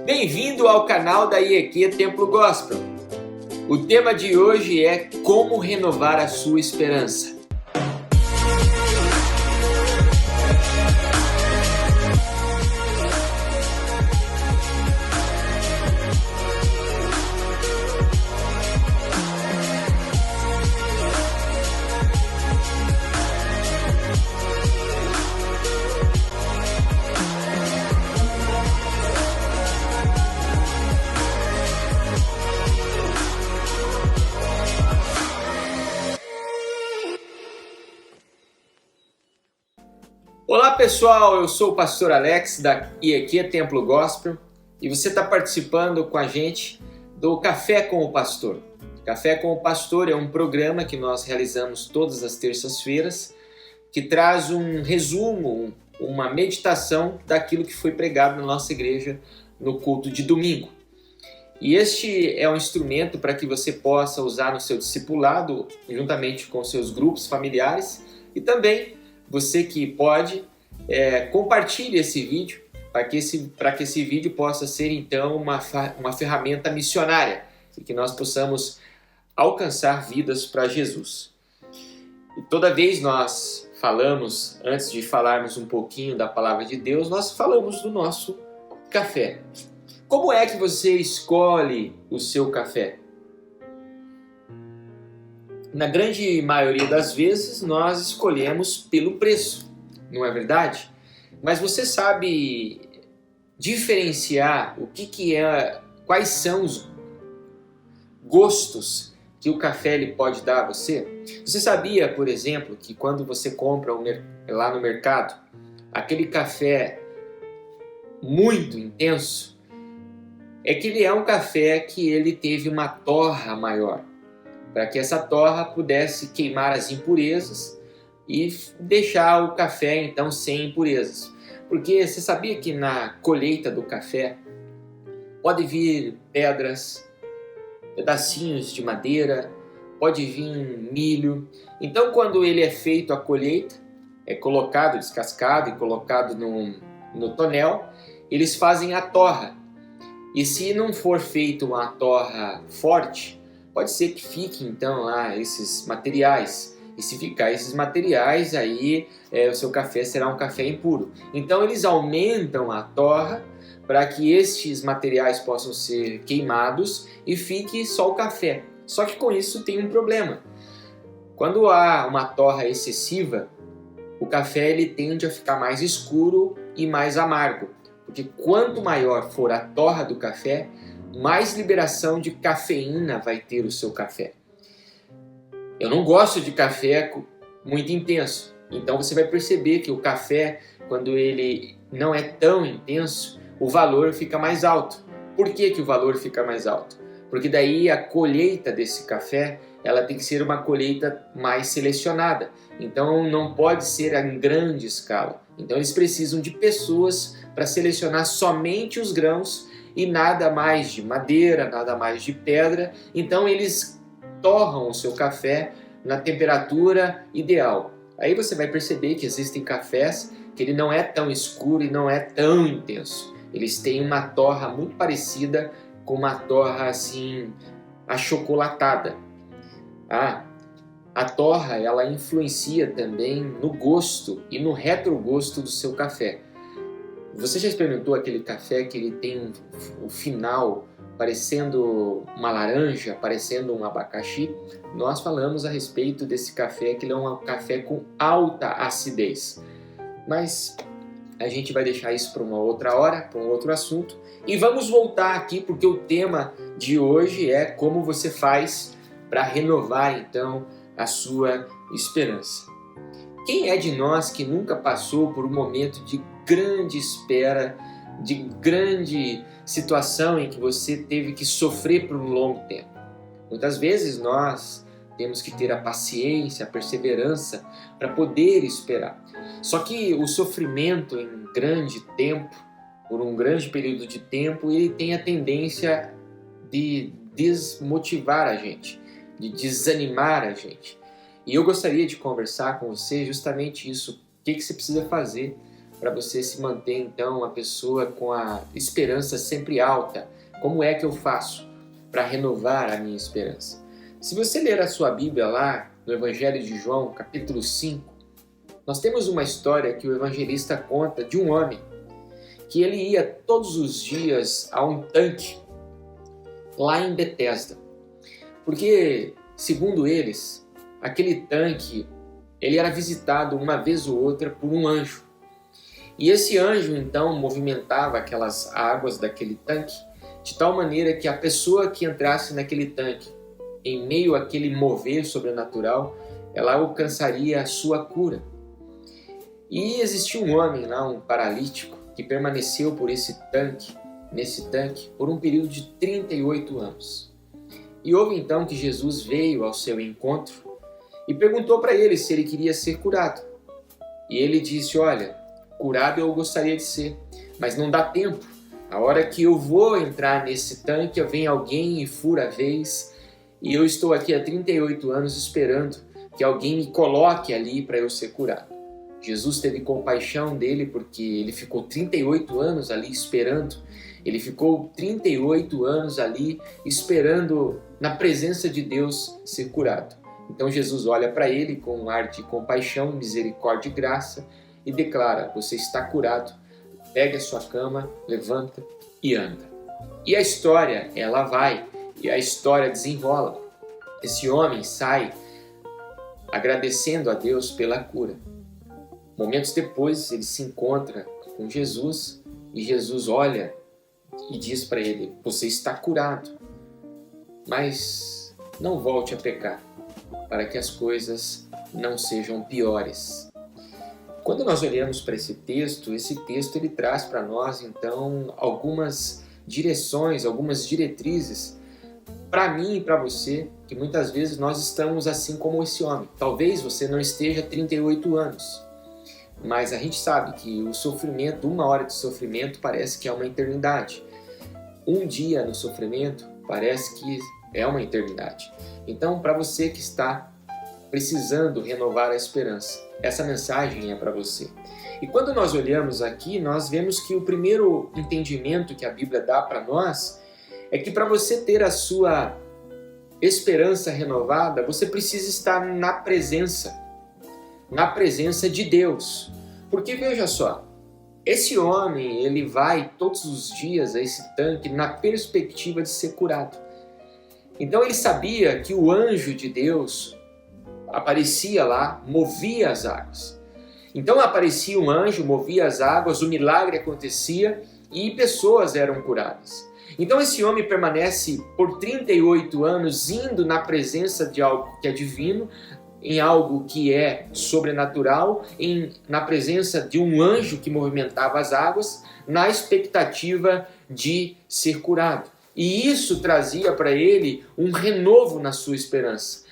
Bem-vindo ao canal da IEQ Templo Gospel. O tema de hoje é como renovar a sua esperança. Olá pessoal, eu sou o pastor Alex da IEQ Templo Gospel e você está participando com a gente do Café com o Pastor. Café com o Pastor é um programa que nós realizamos todas as terças-feiras que traz um resumo, uma meditação daquilo que foi pregado na nossa igreja no culto de domingo. E este é um instrumento para que você possa usar no seu discipulado, juntamente com seus grupos familiares e também você que pode, compartilhe esse vídeo para que esse vídeo possa ser então uma ferramenta missionária e que nós possamos alcançar vidas para Jesus. E toda vez nós falamos, antes de falarmos um pouquinho da palavra de Deus, nós falamos do nosso café. Como é que você escolhe o seu café? Na grande maioria das vezes, nós escolhemos pelo preço, não é verdade? Mas você sabe diferenciar quais são os gostos que o café ele pode dar a você? Você sabia, por exemplo, que quando você compra lá no mercado, aquele café muito intenso, é que ele é um café que ele teve uma torra maior, para que essa torra pudesse queimar as impurezas e deixar o café então sem impurezas. Porque você sabia que na colheita do café pode vir pedras, pedacinhos de madeira, pode vir milho. Então quando ele é feito a colheita, é colocado, descascado e colocado no tonel, eles fazem a torra. E se não for feita uma torra forte, pode ser que fique então lá esses materiais. E se ficar esses materiais, aí o seu café será um café impuro. Então eles aumentam a torra para que estes materiais possam ser queimados e fique só o café. Só que com isso tem um problema. Quando há uma torra excessiva, o café ele tende a ficar mais escuro e mais amargo. Porque quanto maior for a torra do café, mais liberação de cafeína vai ter o seu café. Eu não gosto de café muito intenso, então você vai perceber que o café, quando ele não é tão intenso, o valor fica mais alto. Por que o valor fica mais alto? Porque daí a colheita desse café, ela tem que ser uma colheita mais selecionada, então não pode ser em grande escala. Então eles precisam de pessoas para selecionar somente os grãos e nada mais de madeira, nada mais de pedra. Então eles torram o seu café na temperatura ideal. Aí você vai perceber que existem cafés que ele não é tão escuro e não é tão intenso. Eles têm uma torra muito parecida com uma torra assim achocolatada. A torra ela influencia também no gosto e no retrogosto do seu café. Você já experimentou aquele café que ele tem o final parecendo uma laranja, parecendo um abacaxi? Nós falamos a respeito desse café, que ele é um café com alta acidez. Mas a gente vai deixar isso para uma outra hora, para um outro assunto. E vamos voltar aqui, porque o tema de hoje é como você faz para renovar, então, a sua esperança. Quem é de nós que nunca passou por um momento de grande espera, de grande situação em que você teve que sofrer por um longo tempo? Muitas vezes nós temos que ter a paciência, a perseverança para poder esperar. Só que o sofrimento em grande tempo, por um grande período de tempo, ele tem a tendência de desmotivar a gente, de desanimar a gente. E eu gostaria de conversar com você justamente isso. O que você precisa fazer para você se manter então uma pessoa com a esperança sempre alta. Como é que eu faço para renovar a minha esperança? Se você ler a sua Bíblia lá no Evangelho de João, capítulo 5, nós temos uma história que o evangelista conta de um homem que ele ia todos os dias a um tanque lá em Betesda. Porque, segundo eles, aquele tanque ele era visitado uma vez ou outra por um anjo. E esse anjo, então, movimentava aquelas águas daquele tanque de tal maneira que a pessoa que entrasse naquele tanque, em meio àquele mover sobrenatural, ela alcançaria a sua cura. E existia um homem lá, um paralítico, que permaneceu nesse tanque, por um período de 38 anos. E houve então que Jesus veio ao seu encontro e perguntou para ele se ele queria ser curado. E ele disse: olha, curado eu gostaria de ser, mas não dá tempo. A hora que eu vou entrar nesse tanque, vem alguém e fura a vez, e eu estou aqui há 38 anos esperando que alguém me coloque ali para eu ser curado. Jesus teve compaixão dele porque ele ficou 38 anos ali esperando. Ele ficou 38 anos ali esperando na presença de Deus ser curado. Então Jesus olha para ele com um ar de compaixão, misericórdia e graça e declara: você está curado, pegue a sua cama, levanta e anda. E a história, ela vai, e a história desenrola. Esse homem sai agradecendo a Deus pela cura. Momentos depois, ele se encontra com Jesus e Jesus olha e diz para ele: você está curado, mas não volte a pecar, para que as coisas não sejam piores. Quando nós olhamos para esse texto ele traz para nós então algumas direções, algumas diretrizes para mim e para você, que muitas vezes nós estamos assim como esse homem. Talvez você não esteja 38 anos, mas a gente sabe que o sofrimento, uma hora de sofrimento parece que é uma eternidade. Um dia no sofrimento parece que é uma eternidade. Então, para você que está precisando renovar a esperança, essa mensagem é para você. E quando nós olhamos aqui, nós vemos que o primeiro entendimento que a Bíblia dá para nós é que para você ter a sua esperança renovada, você precisa estar na presença de Deus. Porque veja só, esse homem, ele vai todos os dias a esse tanque na perspectiva de ser curado. Então ele sabia que o anjo de Deus aparecia lá, movia as águas. Então aparecia um anjo, movia as águas, o milagre acontecia e pessoas eram curadas. Então esse homem permanece por 38 anos indo na presença de algo que é divino, em algo que é sobrenatural, na presença de um anjo que movimentava as águas, na expectativa de ser curado. E isso trazia para ele um renovo na sua esperança.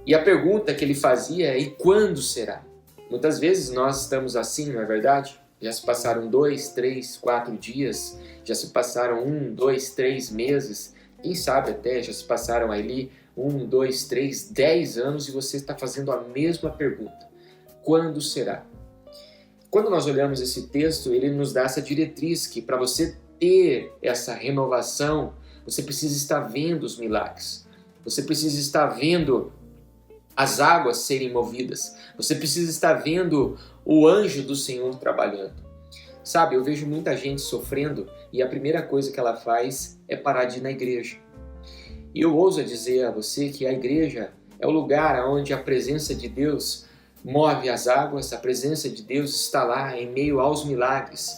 E a pergunta que ele fazia é: e quando será? Muitas vezes nós estamos assim, não é verdade? Já se passaram 2, 3, 4 dias, já se passaram 1, 2, 3 meses, quem sabe até já se passaram ali 1, 2, 3, 10 anos e você está fazendo a mesma pergunta: quando será? Quando nós olhamos esse texto, ele nos dá essa diretriz que para você ter essa renovação, você precisa estar vendo os milagres, você precisa estar vendo as águas serem movidas, você precisa estar vendo o anjo do Senhor trabalhando. Sabe, eu vejo muita gente sofrendo e a primeira coisa que ela faz é parar de ir na igreja. E eu ouso dizer a você que a igreja é o lugar onde a presença de Deus move as águas, a presença de Deus está lá em meio aos milagres.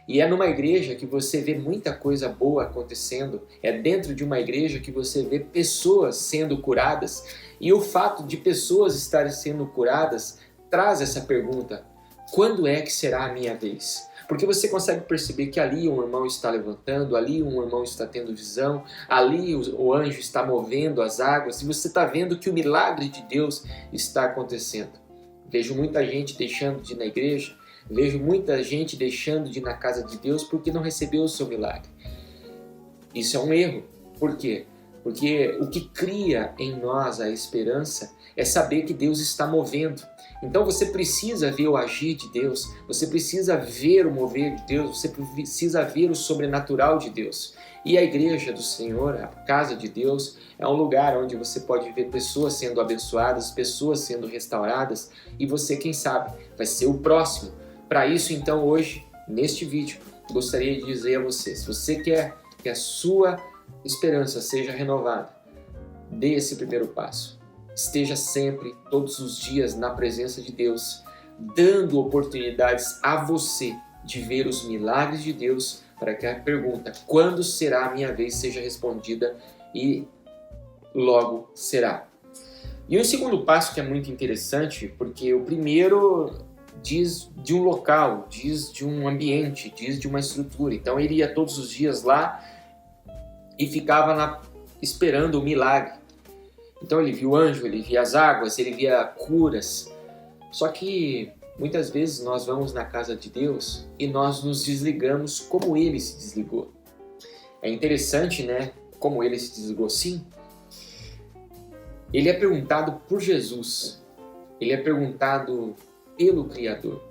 E é numa igreja que você vê muita coisa boa acontecendo, é dentro de uma igreja que você vê pessoas sendo curadas, e o fato de pessoas estarem sendo curadas traz essa pergunta: quando é que será a minha vez? Porque você consegue perceber que ali um irmão está levantando, ali um irmão está tendo visão, ali o anjo está movendo as águas, e você está vendo que o milagre de Deus está acontecendo. Vejo muita gente deixando de ir na igreja, vejo muita gente deixando de ir na casa de Deus porque não recebeu o seu milagre. Isso é um erro. Por quê? Porque o que cria em nós a esperança é saber que Deus está movendo, Então você precisa ver o agir de Deus, você precisa ver o mover de Deus, você precisa ver o sobrenatural de Deus. E a igreja do Senhor, a casa de Deus, é um lugar onde você pode ver pessoas sendo abençoadas, pessoas sendo restauradas, e você, quem sabe, vai ser o próximo. Para isso, então, hoje, neste vídeo, gostaria de dizer a você, se você quer que a sua esperança seja renovada, dê esse primeiro passo. Esteja sempre, todos os dias, na presença de Deus, dando oportunidades a você de ver os milagres de Deus, para que a pergunta, quando será a minha vez, seja respondida e logo será. E o segundo passo que é muito interessante, porque o primeiro diz de um local, diz de um ambiente, diz de uma estrutura. Então ele ia todos os dias lá e ficava esperando o milagre. Então ele via o anjo, ele via as águas, ele via curas. Só que muitas vezes nós vamos na casa de Deus e nós nos desligamos como ele se desligou. É interessante, né? Como ele se desligou, sim. Ele é perguntado por Jesus. Ele é perguntado pelo Criador.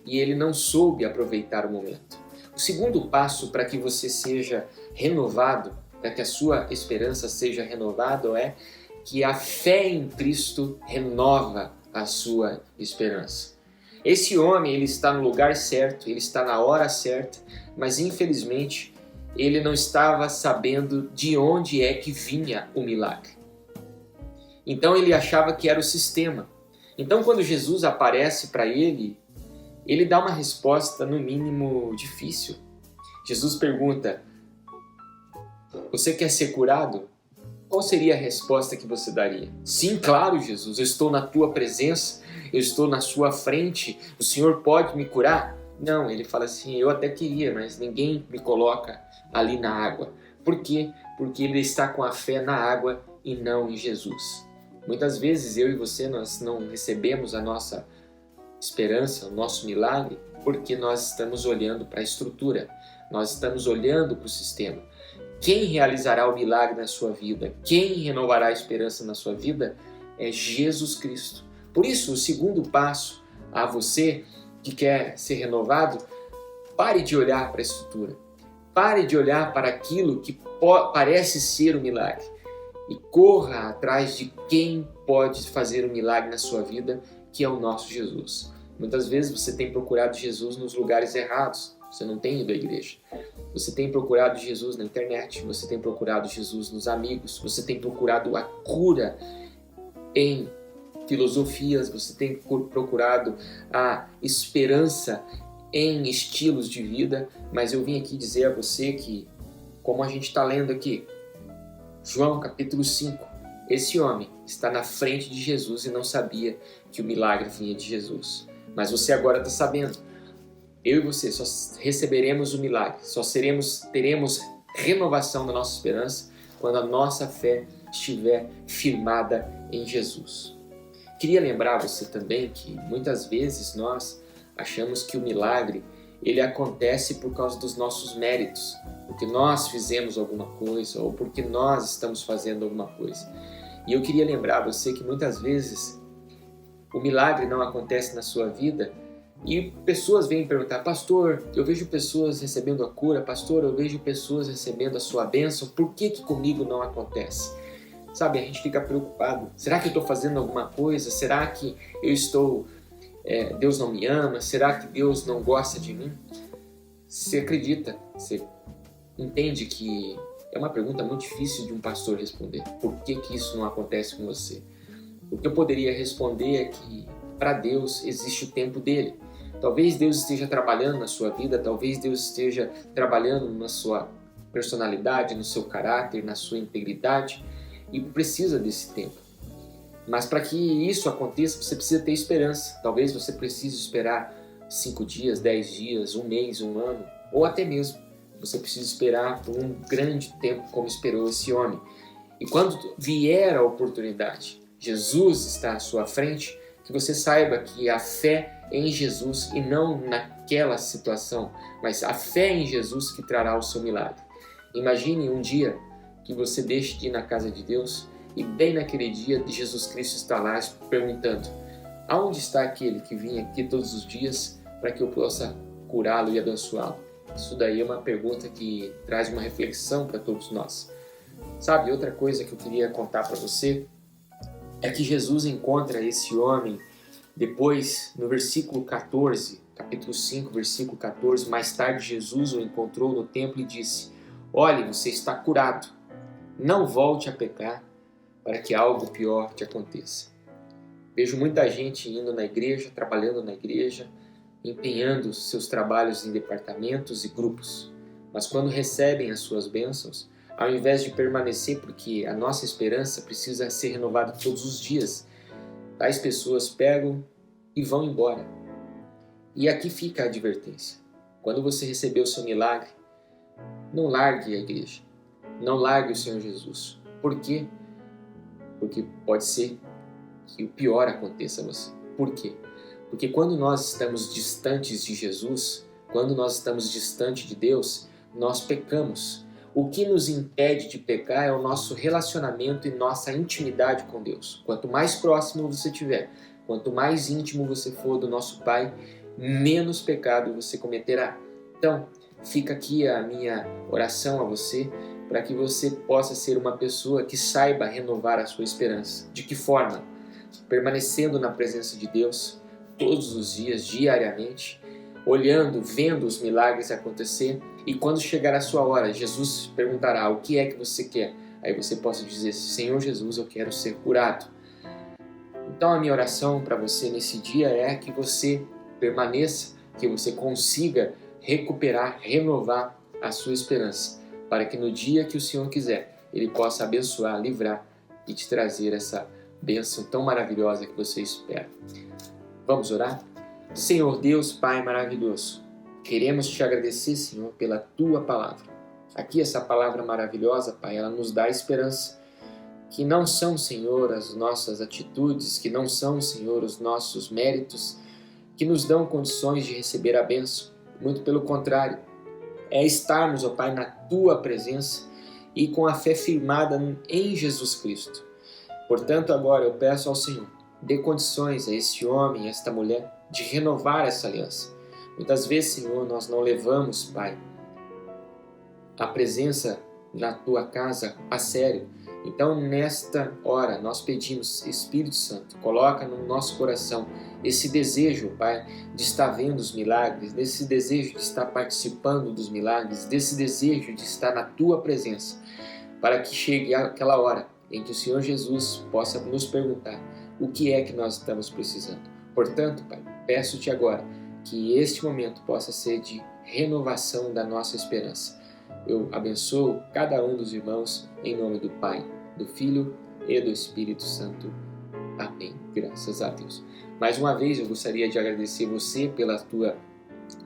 E ele não soube aproveitar o momento. O segundo passo para que você seja renovado, para que a sua esperança seja renovada, é que a fé em Cristo renova a sua esperança. Esse homem, ele está no lugar certo, ele está na hora certa, mas infelizmente ele não estava sabendo de onde é que vinha o milagre. Então ele achava que era o sistema. Então quando Jesus aparece para ele, ele dá uma resposta no mínimo difícil. Jesus pergunta: você quer ser curado? Qual seria a resposta que você daria? Sim, claro, Jesus, eu estou na tua presença, eu estou na sua frente, o Senhor pode me curar? Não, ele fala assim, eu até queria, mas ninguém me coloca ali na água. Por quê? Porque ele está com a fé na água e não em Jesus. Muitas vezes eu e você, nós não recebemos a nossa esperança, o nosso milagre, porque nós estamos olhando para a estrutura, nós estamos olhando para o sistema. Quem realizará o milagre na sua vida, quem renovará a esperança na sua vida é Jesus Cristo. Por isso, o segundo passo a você que quer ser renovado, pare de olhar para a estrutura, pare de olhar para aquilo que parece ser o milagre e corra atrás de quem pode fazer o milagre na sua vida, que é o nosso Jesus. Muitas vezes você tem procurado Jesus nos lugares errados, você não tem ido à igreja. Você tem procurado Jesus na internet, você tem procurado Jesus nos amigos, você tem procurado a cura em filosofias, você tem procurado a esperança em estilos de vida, mas eu vim aqui dizer a você que, como a gente está lendo aqui, João capítulo 5, esse homem está na frente de Jesus e não sabia que o milagre vinha de Jesus. Mas você agora está sabendo. Eu e você só receberemos o milagre, só teremos renovação da nossa esperança quando a nossa fé estiver firmada em Jesus. Queria lembrar você também que muitas vezes nós achamos que o milagre ele acontece por causa dos nossos méritos, porque nós fizemos alguma coisa ou porque nós estamos fazendo alguma coisa. E eu queria lembrar você que muitas vezes o milagre não acontece na sua vida e pessoas vêm perguntar, pastor, eu vejo pessoas recebendo a cura, pastor, eu vejo pessoas recebendo a sua bênção, por que comigo não acontece? Sabe, a gente fica preocupado, será que eu estou fazendo alguma coisa? Será que Deus não me ama? Será que Deus não gosta de mim? Você acredita, você entende que é uma pergunta muito difícil de um pastor responder. Por que isso não acontece com você? O que eu poderia responder é que para Deus existe o tempo dele. Talvez Deus esteja trabalhando na sua vida, talvez Deus esteja trabalhando na sua personalidade, no seu caráter, na sua integridade e precisa desse tempo. Mas para que isso aconteça, você precisa ter esperança. Talvez você precise esperar 5 dias, 10 dias, 1 mês, 1 ano, ou até mesmo você precisa esperar por um grande tempo como esperou esse homem. E quando vier a oportunidade, Jesus está à sua frente, que você saiba que a fé em Jesus e não naquela situação, mas a fé em Jesus que trará o seu milagre. Imagine um dia que você deixe de ir na casa de Deus e bem naquele dia Jesus Cristo está lá perguntando, Aonde está aquele que vinha aqui todos os dias para que eu possa curá-lo e abençoá-lo? Isso daí é uma pergunta que traz uma reflexão para todos nós. Sabe, outra coisa que eu queria contar para você é que Jesus encontra esse homem depois, no versículo 14, capítulo 5, versículo 14, mais tarde Jesus o encontrou no templo e disse: olhe, você está curado, não volte a pecar para que algo pior te aconteça. Vejo muita gente indo na igreja, trabalhando na igreja, empenhando seus trabalhos em departamentos e grupos, mas quando recebem as suas bênçãos, ao invés de permanecer, porque a nossa esperança precisa ser renovada todos os dias, tais pessoas pegam e vão embora. E aqui fica a advertência. Quando você receber o seu milagre, não largue a igreja, não largue o Senhor Jesus. Por quê? Porque pode ser que o pior aconteça a você. Por quê? Porque quando nós estamos distantes de Jesus, quando nós estamos distantes de Deus, nós pecamos. O que nos impede de pecar é o nosso relacionamento e nossa intimidade com Deus. Quanto mais próximo você estiver, quanto mais íntimo você for do nosso Pai, menos pecado você cometerá. Então, fica aqui a minha oração a você, para que você possa ser uma pessoa que saiba renovar a sua esperança. De que forma? Permanecendo na presença de Deus todos os dias, diariamente, olhando, vendo os milagres acontecer, e quando chegar a sua hora, Jesus perguntará: o que é que você quer? Aí você possa dizer: Senhor Jesus, eu quero ser curado. Então a minha oração para você nesse dia é que você permaneça, que você consiga recuperar, renovar a sua esperança, para que no dia que o Senhor quiser, Ele possa abençoar, livrar e te trazer essa bênção tão maravilhosa que você espera. Vamos orar? Senhor Deus, Pai maravilhoso, queremos te agradecer, Senhor, pela Tua palavra. Aqui essa palavra maravilhosa, Pai, ela nos dá esperança, que não são, Senhor, as nossas atitudes, que não são, Senhor, os nossos méritos, que nos dão condições de receber a bênção. Muito pelo contrário, é estarmos, ó Pai, na Tua presença e com a fé firmada em Jesus Cristo. Portanto, agora eu peço ao Senhor, dê condições a este homem, a esta mulher, de renovar essa aliança. Muitas vezes, Senhor, nós não levamos, Pai, a presença na Tua casa a sério. Então, nesta hora, nós pedimos, Espírito Santo, coloca no nosso coração esse desejo, Pai, de estar vendo os milagres, desse desejo de estar participando dos milagres, desse desejo de estar na Tua presença, para que chegue aquela hora em que o Senhor Jesus possa nos perguntar o que é que nós estamos precisando. Portanto, Pai, peço-te agora que este momento possa ser de renovação da nossa esperança. Eu abençoo cada um dos irmãos em nome do Pai, do Filho e do Espírito Santo. Amém. Graças a Deus. Mais uma vez eu gostaria de agradecer você pela tua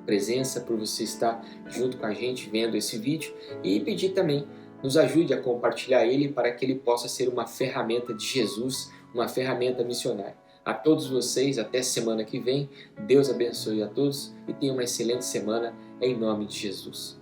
presença, por você estar junto com a gente vendo esse vídeo, e pedir também, nos ajude a compartilhar ele para que ele possa ser uma ferramenta de Jesus, uma ferramenta missionária. A todos vocês, até semana que vem. Deus abençoe a todos e tenha uma excelente semana em nome de Jesus.